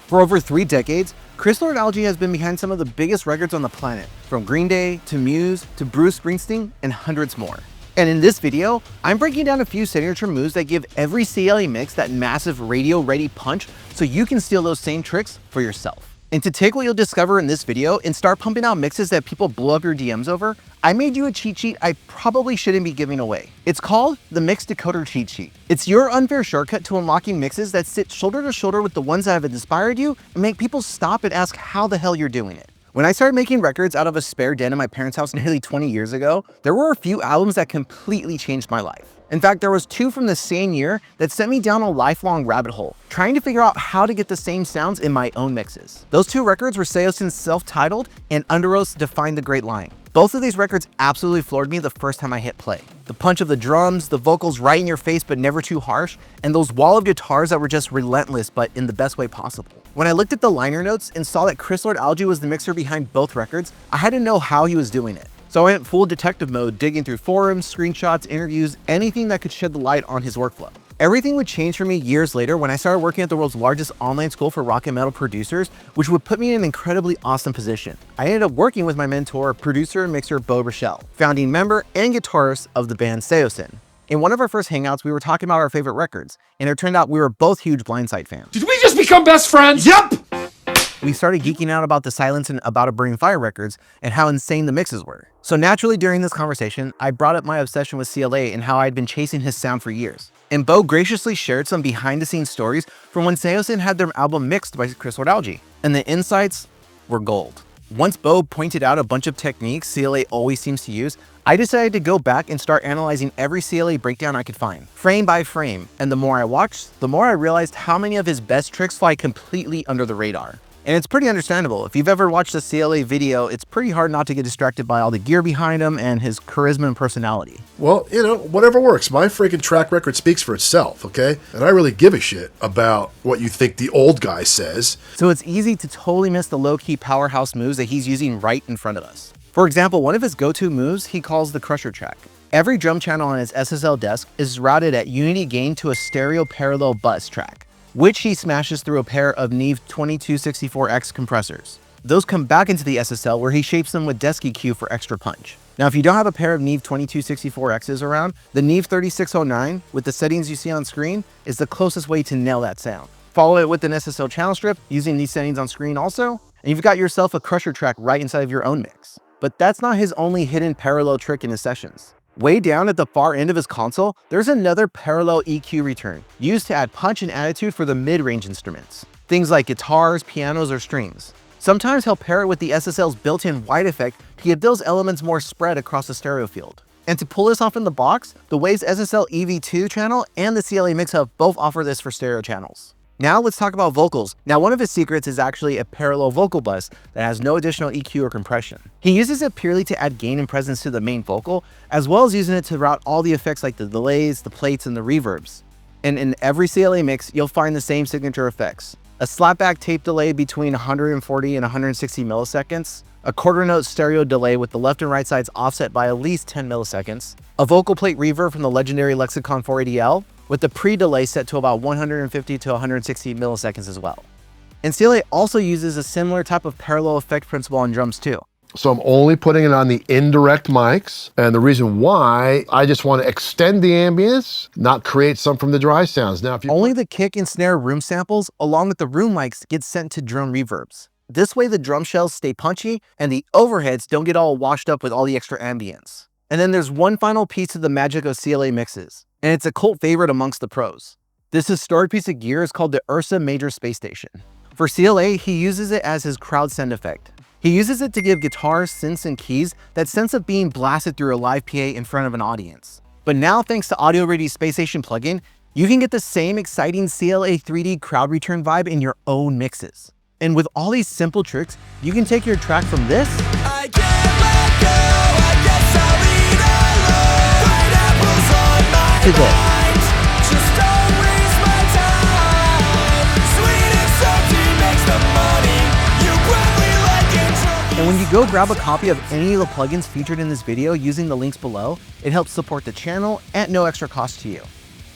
For over 3 decades, Chris Lord Alge has been behind some of the biggest records on the planet, from Green Day to Muse to Bruce Springsteen and hundreds more. And in this video, I'm breaking down a few signature moves that give every CLA mix that massive radio-ready punch so you can steal those same tricks for yourself. And to take what you'll discover in this video and start pumping out mixes that people blow up your DMs over, I made you a cheat sheet I probably shouldn't be giving away. It's called the Mix Decoder Cheat Sheet. It's your unfair shortcut to unlocking mixes that sit shoulder to shoulder with the ones that have inspired you and make people stop and ask how the hell you're doing it. When I started making records out of a spare den in my parents' house nearly 20 years ago, there were a few albums that completely changed my life. In fact, there was 2 from the same year that sent me down a lifelong rabbit hole, trying to figure out how to get the same sounds in my own mixes. Those 2 records were Seosin's Self-Titled and Under Oath's Define the Great Line. Both of these records absolutely floored me the first time I hit play. The punch of the drums, the vocals right in your face but never too harsh, and those wall of guitars that were just relentless but in the best way possible. When I looked at the liner notes and saw that Chris Lord Alge was the mixer behind both records, I had to know how he was doing it. So I went full detective mode, digging through forums, screenshots, interviews, anything that could shed the light on his workflow. Everything would change for me years later when I started working at the world's largest online school for rock and metal producers, which would put me in an incredibly awesome position. I ended up working with my mentor, producer and mixer Bo Rochelle, founding member and guitarist of the band Seosin. In one of our first hangouts, we were talking about our favorite records, and it turned out we were both huge Blindside fans. Did we just become best friends? Yep! We started geeking out about the Silence and About a Burning Fire records and how insane the mixes were. So naturally during this conversation, I brought up my obsession with CLA and how I'd been chasing his sound for years. And Bo graciously shared some behind-the-scenes stories from when Seosin had their album mixed by Chris Lord Alge, and the insights were gold. Once Bo pointed out a bunch of techniques CLA always seems to use, I decided to go back and start analyzing every CLA breakdown I could find, frame by frame, and the more I watched, the more I realized how many of his best tricks fly completely under the radar. And it's pretty understandable. If you've ever watched a CLA video, it's pretty hard not to get distracted by all the gear behind him and his charisma and personality. Well, you know, whatever works. My freaking track record speaks for itself, okay? And I really give a shit about what you think the old guy says. So it's easy to totally miss the low-key powerhouse moves that he's using right in front of us. For example, one of his go-to moves he calls the Crusher track. Every drum channel on his SSL desk is routed at unity gain to a stereo parallel bus track, which he smashes through a pair of Neve 2264X compressors. Those come back into the SSL where he shapes them with desk EQ for extra punch. Now, if you don't have a pair of Neve 2264Xs around, the Neve 3609 with the settings you see on screen is the closest way to nail that sound. Follow it with an SSL channel strip using these settings on screen also, and you've got yourself a Crusher track right inside of your own mix. But that's not his only hidden parallel trick in his sessions. Way down at the far end of his console, there's another parallel EQ return, used to add punch and attitude for the mid-range instruments. Things like guitars, pianos, or strings. Sometimes he'll pair it with the SSL's built-in white effect to give those elements more spread across the stereo field. And to pull this off in the box, the Waves SSL EV2 channel and the CLA Mix Hub both offer this for stereo channels. Now let's talk about vocals. Now one of his secrets is actually a parallel vocal bus that has no additional EQ or compression. He uses it purely to add gain and presence to the main vocal, as well as using it to route all the effects like the delays, the plates, and the reverbs. And in every CLA mix, you'll find the same signature effects. A slapback tape delay between 140 and 160 milliseconds, a quarter note stereo delay with the left and right sides offset by at least 10 milliseconds, a vocal plate reverb from the legendary Lexicon 480L, with the pre-delay set to about 150 to 160 milliseconds as well. And CLA also uses a similar type of parallel effect principle on drums too. So I'm only putting it on the indirect mics, and the reason why, I just want to extend the ambience, not create some from the dry sounds. Now, if you only the kick and snare room samples, along with the room mics, get sent to drum reverbs. This way the drum shells stay punchy, and the overheads don't get all washed up with all the extra ambience. And then there's one final piece of the magic of CLA mixes, and it's a cult favorite amongst the pros. This historic piece of gear is called the Ursa Major Space Station. For CLA, he uses it as his crowd send effect. He uses it to give guitars, synths, and keys that sense of being blasted through a live PA in front of an audience. But now, thanks to Audio Ready's Space Station plugin, you can get the same exciting CLA 3D crowd return vibe in your own mixes. And with all these simple tricks, you can take your track from this I can't let go, I guess I'll eat alone. Pineapples on my to this. mind. Just don't waste my time. Sweet and salty makes the money. You probably like it. And when you go grab a copy of any of the plugins featured in this video using the links below, it helps support the channel at no extra cost to you.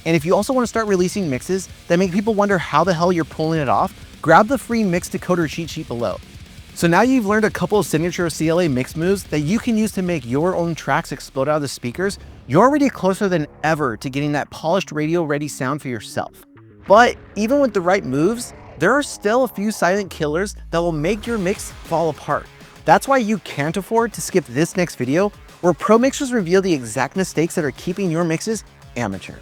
And if you also want to start releasing mixes that make people wonder how the hell you're pulling it off, grab the free mix decoder cheat sheet below. So now you've learned a couple of signature CLA mix moves that you can use to make your own tracks explode out of the speakers. You're already closer than ever to getting that polished radio-ready sound for yourself. But even with the right moves, there are still a few silent killers that will make your mix fall apart. That's why you can't afford to skip this next video, where pro mixers reveal the exact mistakes that are keeping your mixes amateur.